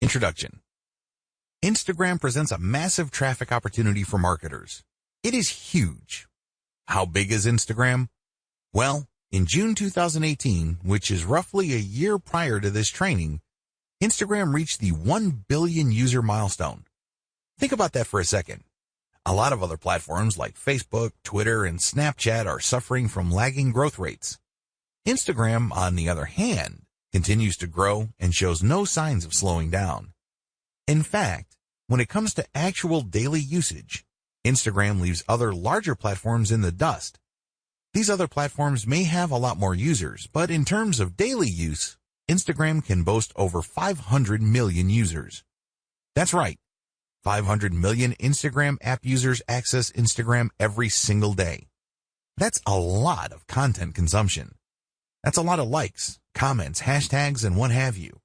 Introduction. Instagram presents a massive traffic opportunity for marketers. It is huge. How big is Instagram? Well, in June 2018, which is roughly a year prior to this training, Instagram reached the 1 billion user milestone. Think about that for a second. A lot of other platforms like Facebook, Twitter, and Snapchat are suffering from lagging growth rates. Instagram, on the other hand, continues to grow and shows no signs of slowing down. In fact, when it comes to actual daily usage, Instagram leaves other larger platforms in the dust. These other platforms may have a lot more users, but in terms of daily use, Instagram can boast over 500 million users. That's right. 500 million Instagram app users access Instagram every single day. That's a lot of content consumption. That's a lot of likes, comments, hashtags, and what have you.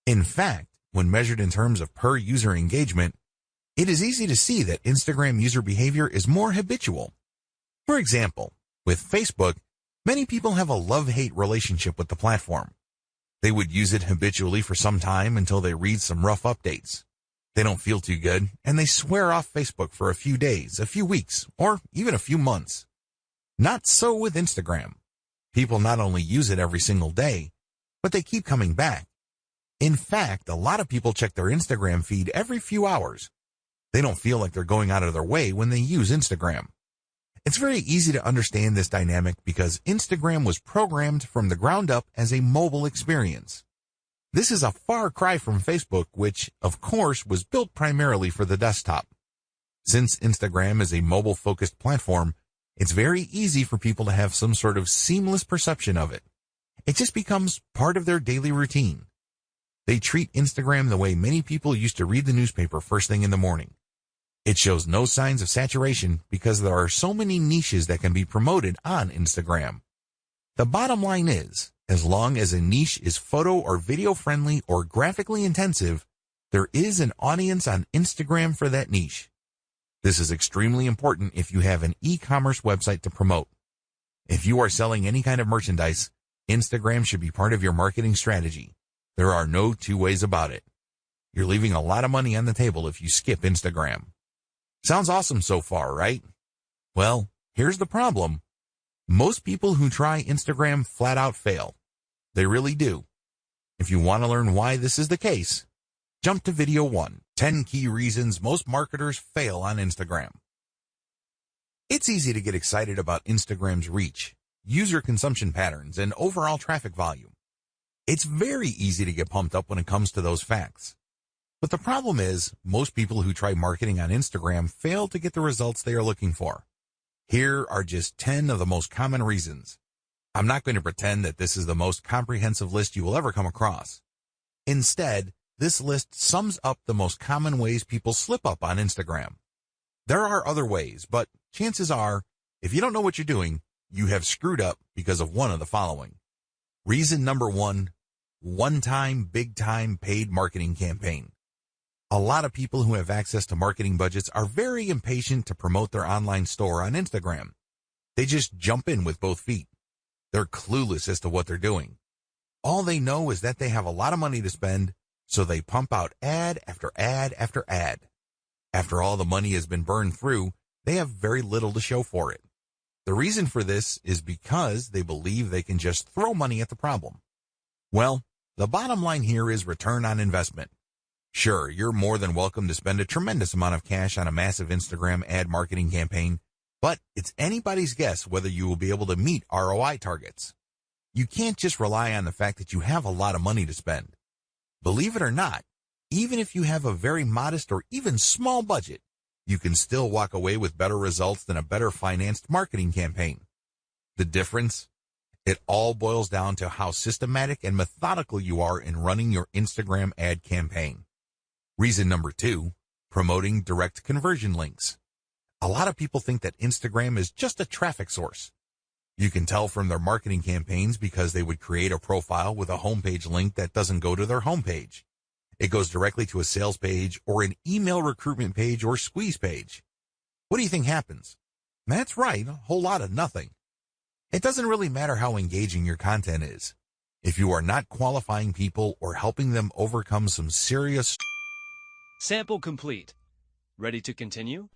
In fact, when measured in terms of per user engagement, it is easy to see that Instagram user behavior is more habitual. For example, with Facebook, many people have a love-hate relationship with the platform. They would use it habitually for some time until they read some rough updates. They don't feel too good, and they swear off Facebook for a few days, a few weeks, or even a few months. Not so with Instagram. People not only use it every single day, but they keep coming back. In fact, a lot of people check their Instagram feed every few hours. They don't feel like they're going out of their way when they use Instagram. It's very easy to understand this dynamic because Instagram was programmed from the ground up as a mobile experience. This is a far cry from Facebook, which, of course, was built primarily for the desktop. Since Instagram is a mobile-focused platform, it's very easy for people to have some sort of seamless perception of it. It just becomes part of their daily routine. They treat Instagram the way many people used to read the newspaper first thing in the morning. It shows no signs of saturation because there are so many niches that can be promoted on Instagram. The bottom line is, as long as a niche is photo or video friendly or graphically intensive, there is an audience on Instagram for that niche. This is extremely important if you have an e-commerce website to promote. If you are selling any kind of merchandise, Instagram should be part of your marketing strategy. There are no two ways about it. You're leaving a lot of money on the table if you skip Instagram. Sounds awesome so far, right? Well, here's the problem. Most people who try Instagram flat out fail. They really do. If you want to learn why this is the case, jump to video 1, 10 key reasons most marketers fail on Instagram. It's easy to get excited about Instagram's reach, user consumption patterns, and overall traffic volume. It's very easy to get pumped up when it comes to those facts. But the problem is, most people who try marketing on Instagram fail to get the results they are looking for. Here are just 10 of the most common reasons. I'm not going to pretend that this is the most comprehensive list you will ever come across. Instead, this list sums up the most common ways people slip up on Instagram. There are other ways, but chances are, if you don't know what you're doing, you have screwed up because of one of the following. Reason number 1, one-time, big-time paid marketing campaign. A lot of people who have access to marketing budgets are very impatient to promote their online store on Instagram. They just jump in with both feet. They're clueless as to what they're doing. All they know is that they have a lot of money to spend, so they pump out ad after ad after ad. After all the money has been burned through, they have very little to show for it. The reason for this is because they believe they can just throw money at the problem. Well, the bottom line here is return on investment. Sure, you're more than welcome to spend a tremendous amount of cash on a massive Instagram ad marketing campaign, but it's anybody's guess whether you will be able to meet ROI targets. You can't just rely on the fact that you have a lot of money to spend. Believe it or not, even if you have a very modest or even small budget, you can still walk away with better results than a better financed marketing campaign. The difference? It all boils down to how systematic and methodical you are in running your Instagram ad campaign. Reason number 2, promoting direct conversion links. A lot of people think that Instagram is just a traffic source. You can tell from their marketing campaigns because they would create a profile with a homepage link that doesn't go to their homepage. It goes directly to a sales page or an email recruitment page or squeeze page. What do you think happens? That's right, a whole lot of nothing. It doesn't really matter how engaging your content is. If you are not qualifying people or helping them overcome some serious... Sample complete. Ready to continue?